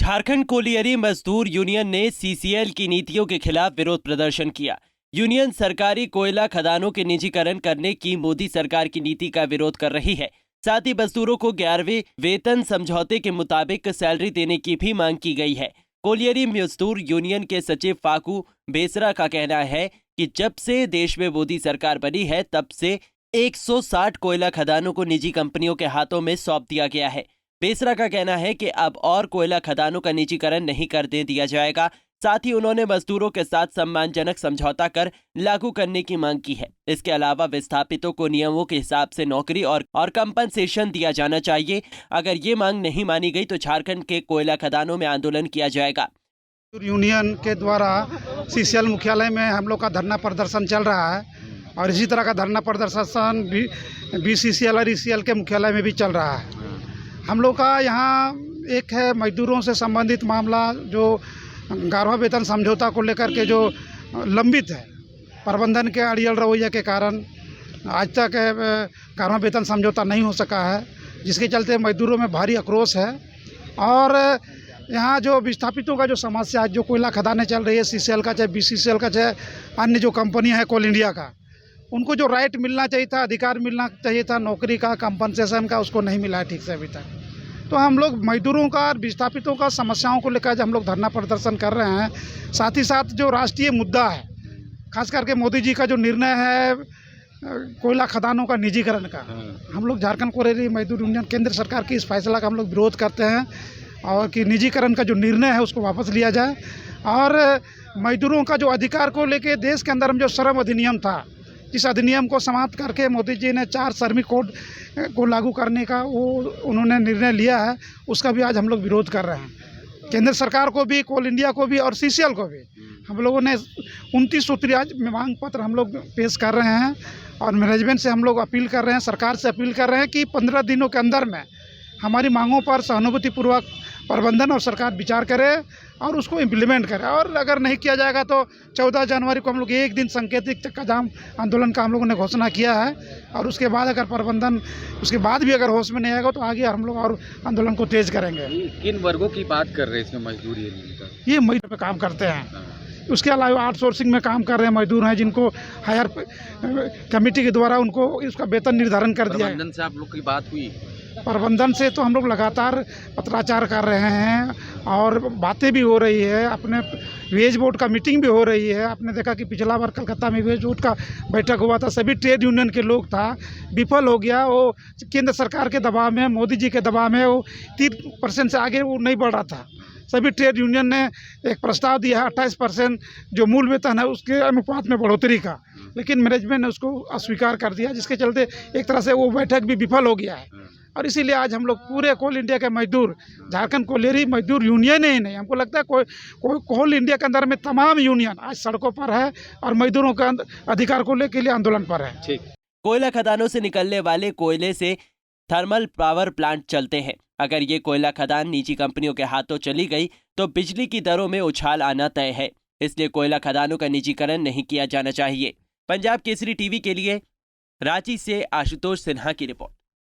Jharkhand colliery मजदूर union ने CCL की नीतियों के खिलाफ विरोध प्रदर्शन किया। यूनियन सरकारी कोयला खदानों के निजीकरण करने की मोदी सरकार की नीति का विरोध कर रही है। साथ ही मजदूरों को 11वें वेतन समझौते के मुताबिक सैलरी देने की भी मांग की गई है। कोलियरी मजदूर यूनियन के सचिव फाकू बेसरा का कहना है कि जब से देश में मोदी सरकार बनी है तब से 160 कोयला खदानों को निजी कंपनियों के हाथों में सौंप दिया गया है। बेसरा का कहना है कि अब और कोयला खदानों का निजीकरण नहीं करने दिया जाएगा। साथ ही उन्होंने मजदूरों के साथ सम्मानजनक समझौता कर लागू करने की मांग की है। इसके अलावा विस्थापितों को नियमों के हिसाब से नौकरी और कंपनसेशन दिया जाना चाहिए। अगर ये मांग नहीं मानी गई तो झारखंड के कोयला खदानों में आंदोलन किया जाएगा। यूनियन के द्वारा सीसीएल मुख्यालय में हम लोग का धरना प्रदर्शन चल रहा है और इसी तरह का धरना प्रदर्शन बीसीसीएल और ईसीएल के मुख्यालय में भी चल रहा है। हम लोग का यहाँ एक है मजदूरों से संबंधित मामला जो 11वां वेतन समझौता को लेकर के जो लंबित है, प्रबंधन के अड़ियल रवैया के कारण आज तक 11वां वेतन समझौता नहीं हो सका है, जिसके चलते मजदूरों में भारी आक्रोश है। और यहाँ जो विस्थापितों का जो समस्या है, जो कोयला खदानें चल रही है, सीसीएल का चाहे बीसीसीएल का चाहे अन्य जो कंपनियाँ हैं कोल इंडिया का, उनको जो राइट मिलना चाहिए था, अधिकार मिलना चाहिए था नौकरी का, कंपनसेशन का, उसको नहीं मिला है ठीक से अभी तक। तो हम लोग मजदूरों का और विस्थापितों का समस्याओं को लेकर हम लोग धरना प्रदर्शन कर रहे हैं। साथ ही साथ जो राष्ट्रीय मुद्दा है, खास करके मोदी जी का जो निर्णय है कोयला खदानों का निजीकरण का, हम लोग झारखंड कोयला मजदूर यूनियन केंद्र सरकार की इस फैसला का हम लोग विरोध करते हैं और कि निजीकरण का जो निर्णय है उसको वापस लिया जाए और मजदूरों का जो अधिकार को लेके देश के अंदर में जो श्रम अधिनियम था, इस अधिनियम को समाप्त करके मोदी जी ने 4 श्रमिक कोड को लागू करने का वो उन्होंने निर्णय लिया है, उसका भी आज हम लोग विरोध कर रहे हैं। केंद्र सरकार को भी, कोल इंडिया को भी और सीसीएल को भी हम लोगों ने 29 सूत्रीय आज मांग पत्र हम लोग पेश कर रहे हैं और मैनेजमेंट से हम लोग अपील कर रहे हैं, सरकार से अपील कर रहे हैं कि 15 दिनों के अंदर में हमारी मांगों पर सहानुभूतिपूर्वक प्रबंधन और सरकार विचार करे और उसको इम्प्लीमेंट करे। और अगर नहीं किया जाएगा तो 14 जनवरी को हम लोग एक दिन सांकेतिक चक्का जाम आंदोलन का हम लोगों ने घोषणा किया है और उसके बाद अगर प्रबंधन उसके बाद भी अगर होश में नहीं आएगा तो आगे हम लोग और आंदोलन को तेज करेंगे। किन वर्गों की बात कर रहे हैं इसमें? मजदूर ये मजदूर पे काम करते हैं, उसके अलावा आउटसोर्सिंग में काम कर रहे हैं मजदूर हैं जिनको हायर कमेटी के द्वारा उनको इसका वेतन निर्धारण कर दिया है। प्रबंधन से आप लोग की बात हुई? प्रबंधन से तो हम लोग लगातार पत्राचार कर रहे हैं और बातें भी हो रही है, अपने वेज बोर्ड का मीटिंग भी हो रही है। आपने देखा कि पिछला बार कलकत्ता में वेज बोर्ड का बैठक हुआ था, सभी ट्रेड यूनियन के लोग था, विफल हो गया। वो केंद्र सरकार के दबाव में, मोदी जी के दबाव में वो 3% से आगे वो नहीं बढ़ रहा था। सभी ट्रेड यूनियन ने एक प्रस्ताव दिया है 28% जो मूल वेतन है उसके अनुपात में बढ़ोतरी का, लेकिन मैनेजमेंट ने उसको अस्वीकार कर दिया, जिसके चलते एक तरह से वो बैठक भी विफल हो गया है। और इसीलिए आज हम लोग पूरे कोल इंडिया के मजदूर, झारखंड कोयला मजदूर यूनियन ही नहीं, हमको लगता है कोल इंडिया के अंदर में तमाम यूनियन आज सड़कों पर है और मजदूरों के अधिकार को लेकर लिए आंदोलन पर है। ठीक। कोयला खदानों से निकलने वाले कोयले से थर्मल पावर प्लांट चलते हैं। अगर ये कोयला खदान निजी कंपनियों के हाथों चली गई तो बिजली की दरों में उछाल आना तय है। इसलिए कोयला खदानों का निजीकरण नहीं किया जाना चाहिए। पंजाब केसरी टीवी के लिए रांची से आशुतोष सिन्हा की रिपोर्ट।